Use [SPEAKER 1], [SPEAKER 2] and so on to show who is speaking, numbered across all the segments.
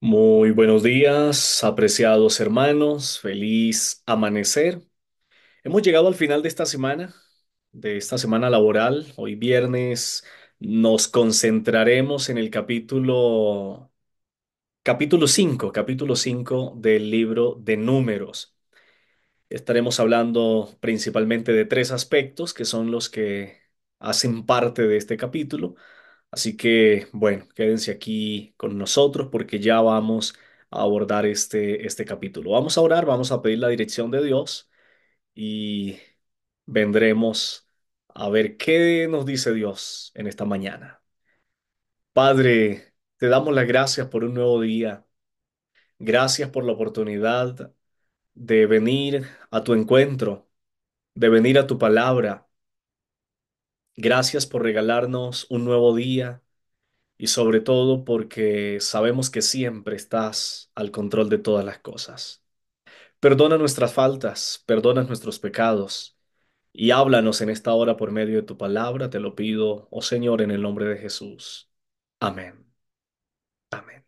[SPEAKER 1] Muy buenos días, apreciados hermanos, feliz amanecer. Hemos llegado al final de esta semana laboral. Hoy viernes nos concentraremos en el capítulo 5 del libro de Números. Estaremos hablando principalmente de tres aspectos que son los que hacen parte de este capítulo. Así que, bueno, quédense aquí con nosotros porque ya vamos a abordar este capítulo. Vamos a orar, vamos a pedir la dirección de Dios y vendremos a ver qué nos dice Dios en esta mañana. Padre, te damos las gracias por un nuevo día. Gracias por la oportunidad de venir a tu encuentro, de venir a tu palabra. Gracias por regalarnos un nuevo día y sobre todo porque sabemos que siempre estás al control de todas las cosas. Perdona nuestras faltas, perdona nuestros pecados y háblanos en esta hora por medio de tu palabra, te lo pido, oh Señor, en el nombre de Jesús. Amén. Amén.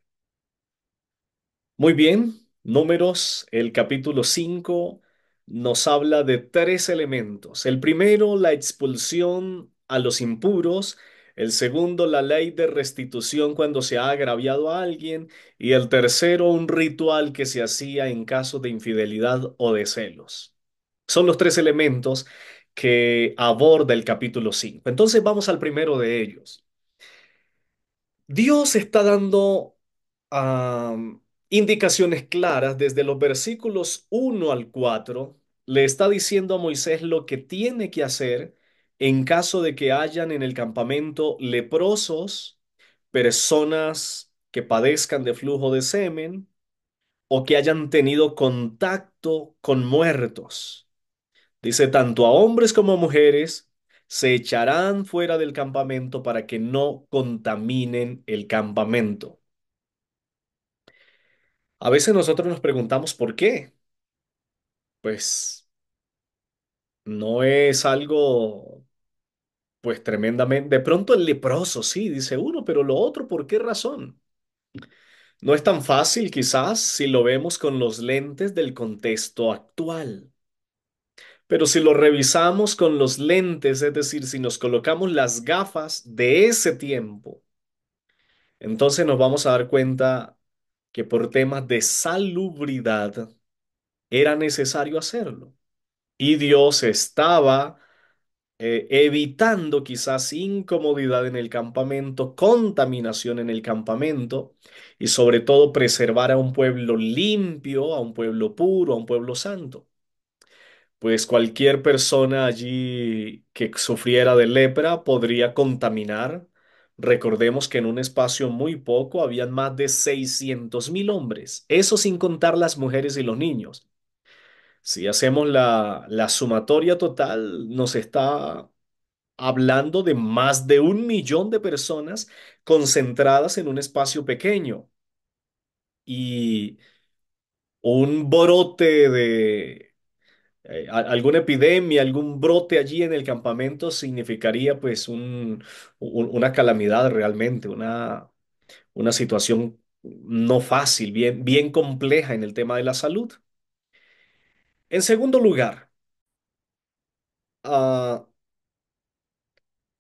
[SPEAKER 1] Muy bien, Números, el capítulo 5 nos habla de tres elementos. El primero, la expulsión a los impuros. El segundo, la ley de restitución cuando se ha agraviado a alguien. Y el tercero, un ritual que se hacía en caso de infidelidad o de celos. Son los tres elementos que aborda el capítulo 5. Entonces vamos al primero de ellos. Dios está dando indicaciones claras desde los versículos 1 al 4. Le está diciendo a Moisés lo que tiene que hacer en caso de que hayan en el campamento leprosos, personas que padezcan de flujo de semen o que hayan tenido contacto con muertos. Dice, tanto a hombres como a mujeres se echarán fuera del campamento para que no contaminen el campamento. A veces nosotros nos preguntamos por qué. Pues no es algo, pues tremendamente. De pronto el leproso, sí, dice uno, pero lo otro, ¿por qué razón? No es tan fácil quizás si lo vemos con los lentes del contexto actual. Pero si lo revisamos con los lentes, es decir, si nos colocamos las gafas de ese tiempo, entonces nos vamos a dar cuenta que por temas de salubridad era necesario hacerlo. Y Dios estaba evitando quizás incomodidad en el campamento, contaminación en el campamento y sobre todo preservar a un pueblo limpio, a un pueblo puro, a un pueblo santo. Pues cualquier persona allí que sufriera de lepra podría contaminar. Recordemos que en un espacio muy poco habían más de 600.000 hombres, eso sin contar las mujeres y los niños. Si hacemos la sumatoria total, nos está hablando de más de 1 millón de personas concentradas en un espacio pequeño y un brote de alguna epidemia, algún brote allí en el campamento significaría pues una calamidad realmente, una situación no fácil, bien compleja en el tema de la salud. En segundo lugar, ah,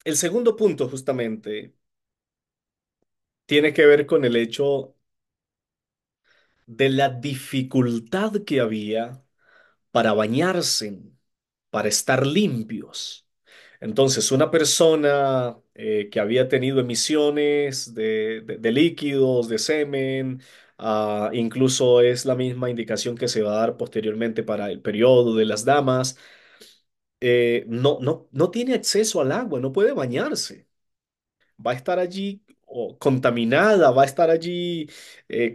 [SPEAKER 1] el segundo punto justamente tiene que ver con el hecho de la dificultad que había para bañarse, para estar limpios. Entonces, una persona que había tenido emisiones de líquidos, de semen, incluso es la misma indicación que se va a dar posteriormente para el periodo de las damas, no tiene acceso al agua, no puede bañarse. Va a estar allí contaminada, va a estar allí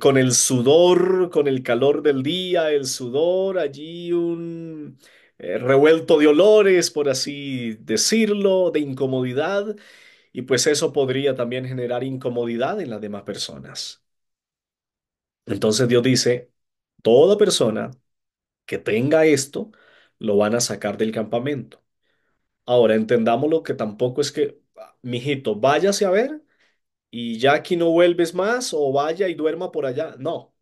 [SPEAKER 1] con el sudor, con el calor del día, el sudor, allí un revuelto de olores, por así decirlo, de incomodidad, y pues eso podría también generar incomodidad en las demás personas. Entonces Dios dice, toda persona que tenga esto, lo van a sacar del campamento. Ahora, entendamos lo que tampoco es que, mijito, váyase a ver y ya aquí no vuelves más o vaya y duerma por allá. No.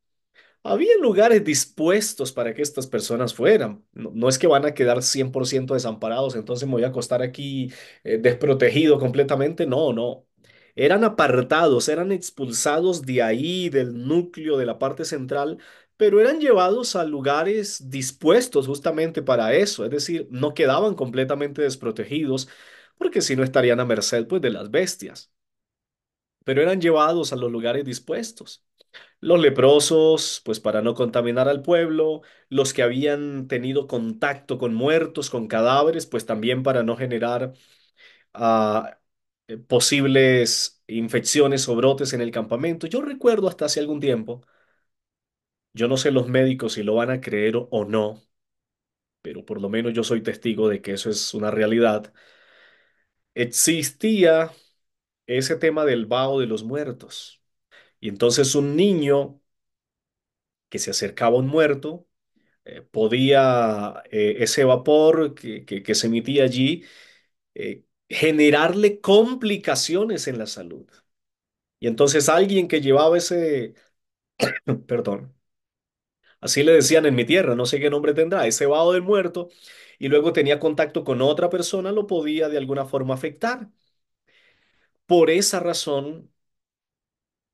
[SPEAKER 1] Había lugares dispuestos para que estas personas fueran. No, no es que van a quedar 100% desamparados, entonces me voy a acostar aquí desprotegido completamente. No, no. Eran apartados, eran expulsados de ahí, del núcleo, de la parte central, pero eran llevados a lugares dispuestos justamente para eso. Es decir, no quedaban completamente desprotegidos, porque si no estarían a merced pues de las bestias, pero eran llevados a los lugares dispuestos. Los leprosos, pues para no contaminar al pueblo, los que habían tenido contacto con muertos, con cadáveres, pues también para no generar ah, posibles infecciones o brotes en el campamento. Yo recuerdo hasta hace algún tiempo, yo no sé los médicos si lo van a creer o no, pero por lo menos yo soy testigo de que eso es una realidad. Existía ese tema del vaho de los muertos. Y entonces un niño que se acercaba a un muerto, podía ese vapor que se emitía allí generarle complicaciones en la salud. Y entonces alguien que llevaba ese, perdón, así le decían en mi tierra, no sé qué nombre tendrá, ese vaho del muerto, y luego tenía contacto con otra persona, lo podía de alguna forma afectar. Por esa razón,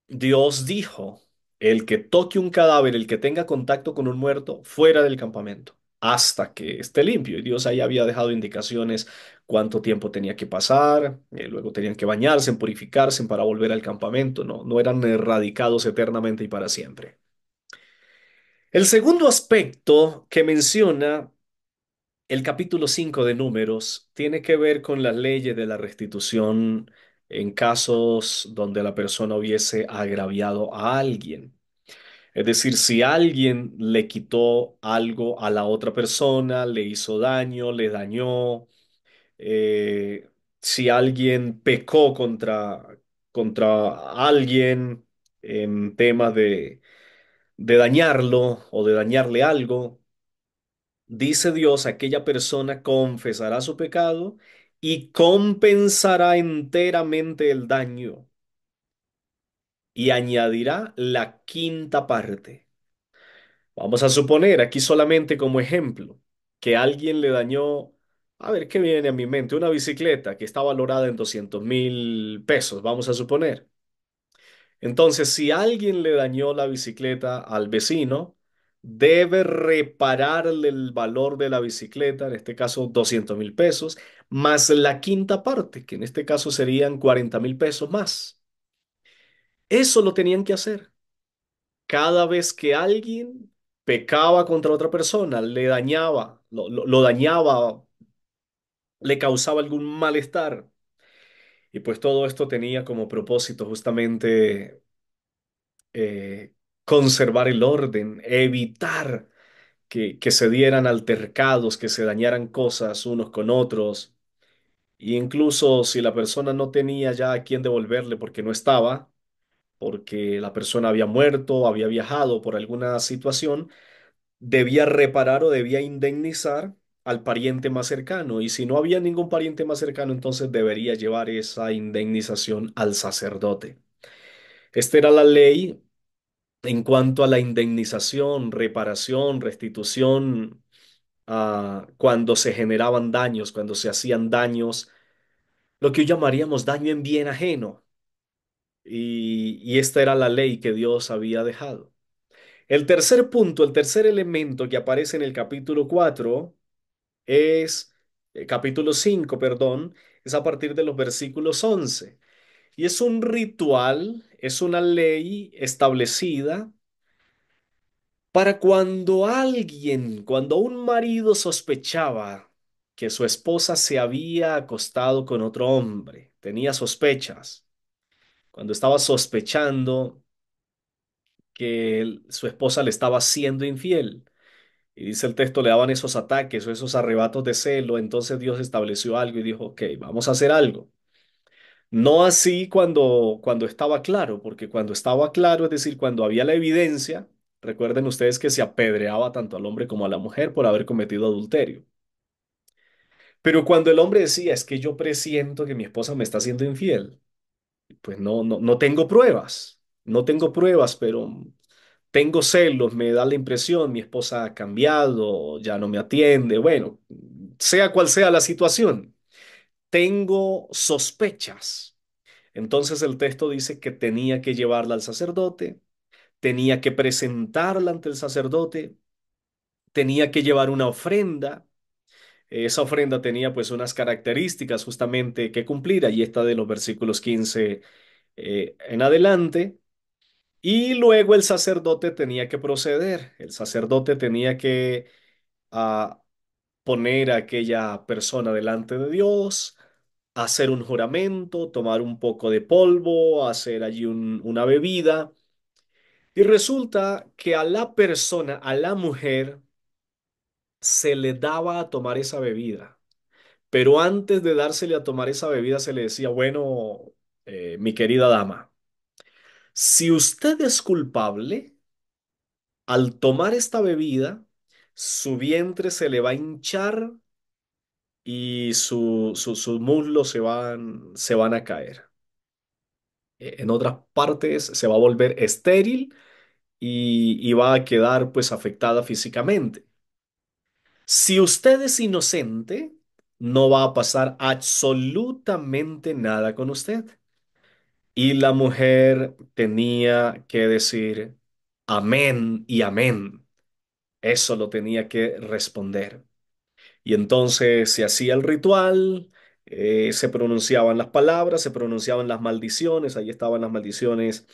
[SPEAKER 1] Dios dijo, el que toque un cadáver, el que tenga contacto con un muerto, fuera del campamento, hasta que esté limpio. Y Dios ahí había dejado indicaciones cuánto tiempo tenía que pasar, luego tenían que bañarse, purificarse para volver al campamento, no, no eran erradicados eternamente y para siempre. El segundo aspecto que menciona el capítulo 5 de Números tiene que ver con las leyes de la restitución en casos donde la persona hubiese agraviado a alguien. Es decir, si alguien le quitó algo a la otra persona, le hizo daño, le dañó, si alguien pecó contra alguien en temas de dañarlo o de dañarle algo, dice Dios, aquella persona confesará su pecado y compensará enteramente el daño y añadirá la quinta parte. Vamos a suponer, aquí solamente como ejemplo, que alguien le dañó, a ver, ¿qué viene a mi mente? Una bicicleta que está valorada en 200.000 pesos, vamos a suponer. Entonces, si alguien le dañó la bicicleta al vecino, debe repararle el valor de la bicicleta, en este caso 200.000 pesos, más la quinta parte, que en este caso serían 40.000 pesos más. Eso lo tenían que hacer. Cada vez que alguien pecaba contra otra persona, le dañaba, lo dañaba, le causaba algún malestar. Y pues todo esto tenía como propósito justamente eh, conservar el orden, evitar que se dieran altercados, que se dañaran cosas unos con otros. Y incluso si la persona no tenía ya a quién devolverle porque no estaba, porque la persona había muerto, había viajado por alguna situación, debía reparar o debía indemnizar al pariente más cercano. Y si no había ningún pariente más cercano, entonces debería llevar esa indemnización al sacerdote. Esta era la ley en cuanto a la indemnización, reparación, restitución, cuando se generaban daños, cuando se hacían daños, lo que hoy llamaríamos daño en bien ajeno. Y esta era la ley que Dios había dejado. El tercer punto, el tercer elemento que aparece en el capítulo 4 es, capítulo 5, perdón, es a partir de los versículos 11. Y es un ritual, es una ley establecida para cuando un marido sospechaba que su esposa se había acostado con otro hombre, tenía sospechas, cuando estaba sospechando que su esposa le estaba siendo infiel. Y dice el texto, le daban esos ataques o esos arrebatos de celo, entonces Dios estableció algo y dijo, ok, vamos a hacer algo. No así cuando estaba claro, porque cuando estaba claro, es decir, cuando había la evidencia, recuerden ustedes que se apedreaba tanto al hombre como a la mujer por haber cometido adulterio. Pero cuando el hombre decía, es que yo presiento que mi esposa me está haciendo infiel, Pues no tengo pruebas, no tengo pruebas, pero tengo celos, me da la impresión, mi esposa ha cambiado, ya no me atiende, bueno, sea cual sea la situación, tengo sospechas. Entonces el texto dice que tenía que llevarla al sacerdote, tenía que presentarla ante el sacerdote, tenía que llevar una ofrenda. Esa ofrenda tenía pues unas características justamente que cumplir, allí está de los versículos 15 en adelante. Y luego el sacerdote tenía que proceder, el sacerdote tenía que ah, poner a aquella persona delante de Dios, hacer un juramento, tomar un poco de polvo, hacer allí una bebida. Y resulta que a la persona, a la mujer, se le daba a tomar esa bebida. Pero antes de dársele a tomar esa bebida, se le decía, bueno, mi querida dama, si usted es culpable, al tomar esta bebida, su vientre se le va a hinchar y sus muslos se van a caer. En otras partes, se va a volver estéril y va a quedar pues afectada físicamente. Si usted es inocente, no va a pasar absolutamente nada con usted. Y la mujer tenía que decir amén y amén. Eso lo tenía que responder. Y entonces se hacía el ritual, se pronunciaban las palabras, se pronunciaban las maldiciones, ahí estaban las maldiciones,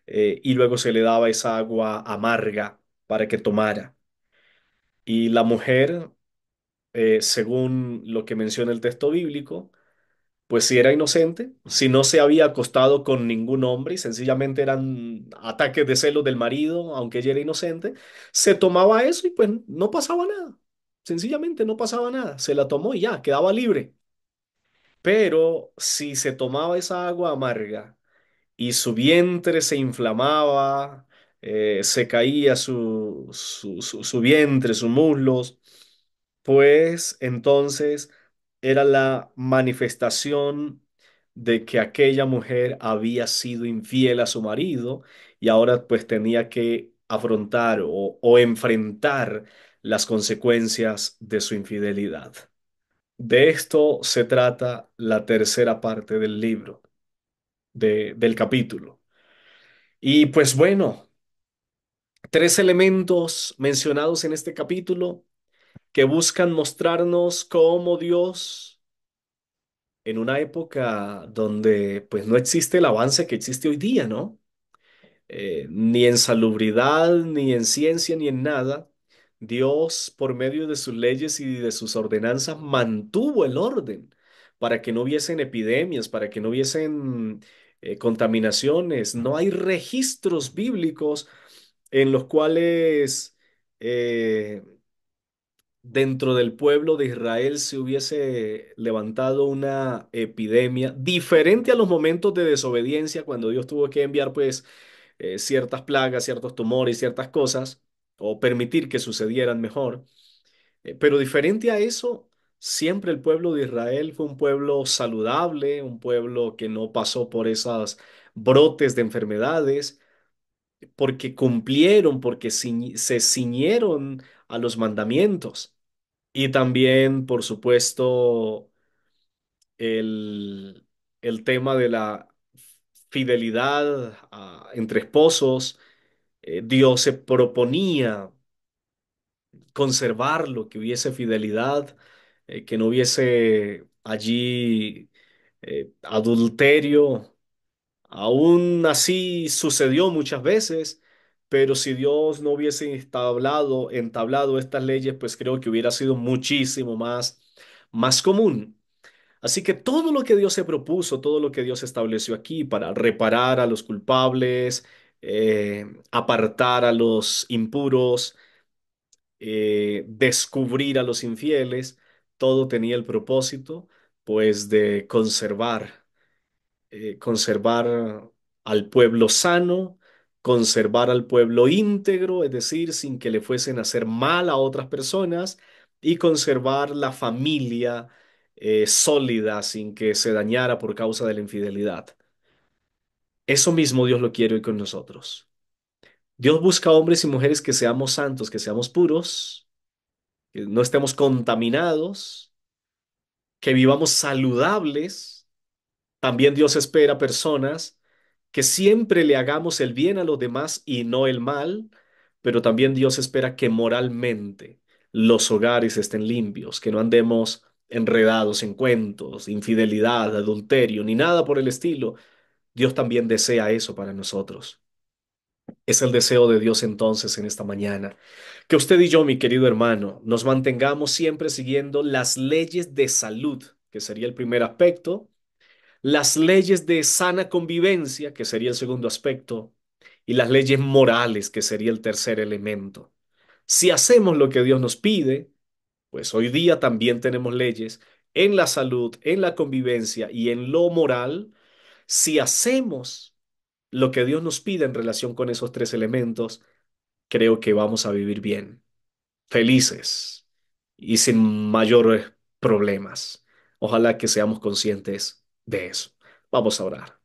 [SPEAKER 1] y luego se le daba esa agua amarga para que tomara. Y la mujer, según lo que menciona el texto bíblico, pues si era inocente, si no se había acostado con ningún hombre y sencillamente eran ataques de celos del marido, aunque ella era inocente, se tomaba eso y pues no pasaba nada. Sencillamente no pasaba nada. Se la tomó y ya, quedaba libre. Pero si se tomaba esa agua amarga y su vientre se inflamaba, se caía su vientre, sus muslos, pues entonces era la manifestación de que aquella mujer había sido infiel a su marido y ahora pues tenía que afrontar o enfrentar las consecuencias de su infidelidad. De esto se trata la tercera parte del libro, del capítulo. Y pues bueno, tres elementos mencionados en este capítulo que buscan mostrarnos cómo Dios, en una época donde pues no existe el avance que existe hoy día, ¿no? Ni en salubridad, ni en ciencia, ni en nada, Dios, por medio de sus leyes y de sus ordenanzas, mantuvo el orden para que no hubiesen epidemias, para que no hubiesen contaminaciones. No hay registros bíblicos en los cuales eh, dentro del pueblo de Israel se hubiese levantado una epidemia diferente a los momentos de desobediencia cuando Dios tuvo que enviar pues ciertas plagas, ciertos tumores, ciertas cosas, o permitir que sucedieran mejor. Pero diferente a eso, siempre el pueblo de Israel fue un pueblo saludable, un pueblo que no pasó por esas brotes de enfermedades, porque cumplieron, porque se ciñeron a los mandamientos. Y también, por supuesto, el, el tema de la fidelidad entre esposos. Dios se proponía conservarlo, que hubiese fidelidad, que no hubiese allí adulterio. Aún así sucedió muchas veces, pero si Dios no hubiese entablado estas leyes, pues creo que hubiera sido muchísimo más común. Así que todo lo que Dios se propuso, todo lo que Dios estableció aquí para reparar a los culpables, apartar a los impuros, descubrir a los infieles, todo tenía el propósito, pues, de conservar al pueblo sano, conservar al pueblo íntegro, es decir, sin que le fuesen a hacer mal a otras personas, y conservar la familia sólida sin que se dañara por causa de la infidelidad. Eso mismo Dios lo quiere hoy con nosotros. Dios busca hombres y mujeres que seamos santos, que seamos puros, que no estemos contaminados, que vivamos saludables. También Dios espera personas que siempre le hagamos el bien a los demás y no el mal, pero también Dios espera que moralmente los hogares estén limpios, que no andemos enredados en cuentos, infidelidad, adulterio, ni nada por el estilo. Dios también desea eso para nosotros. Es el deseo de Dios entonces en esta mañana. Que usted y yo, mi querido hermano, nos mantengamos siempre siguiendo las leyes de salud, que sería el primer aspecto, las leyes de sana convivencia, que sería el segundo aspecto, y las leyes morales, que sería el tercer elemento. Si hacemos lo que Dios nos pide, pues hoy día también tenemos leyes en la salud, en la convivencia y en lo moral. Si hacemos lo que Dios nos pide en relación con esos tres elementos, creo que vamos a vivir bien, felices y sin mayores problemas. Ojalá que seamos conscientes de eso. Vamos a orar.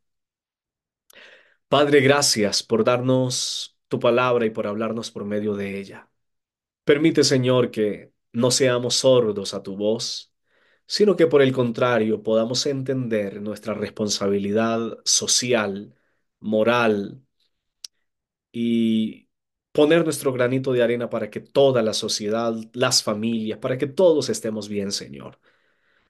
[SPEAKER 1] Padre, gracias por darnos tu palabra y por hablarnos por medio de ella. Permite, Señor, que no seamos sordos a tu voz, sino que por el contrario podamos entender nuestra responsabilidad social, moral y poner nuestro granito de arena para que toda la sociedad, las familias, para que todos estemos bien, Señor.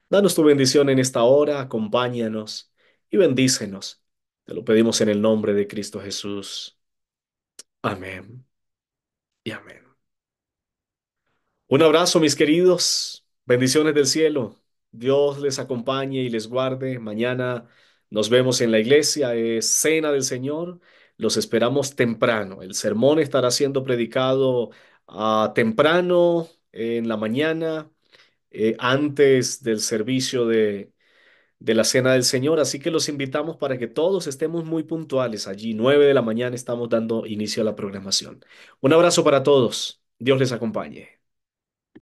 [SPEAKER 1] Danos tu bendición en esta hora, acompáñanos y bendícenos. Te lo pedimos en el nombre de Cristo Jesús. Amén y amén. Un abrazo, mis queridos. Bendiciones del cielo. Dios les acompañe y les guarde. Mañana nos vemos en la iglesia. Es Cena del Señor. Los esperamos temprano. El sermón estará siendo predicado temprano en la mañana, antes del servicio de la Cena del Señor. Así que los invitamos para que todos estemos muy puntuales allí. 9 de la mañana estamos dando inicio a la programación. Un abrazo para todos. Dios les acompañe.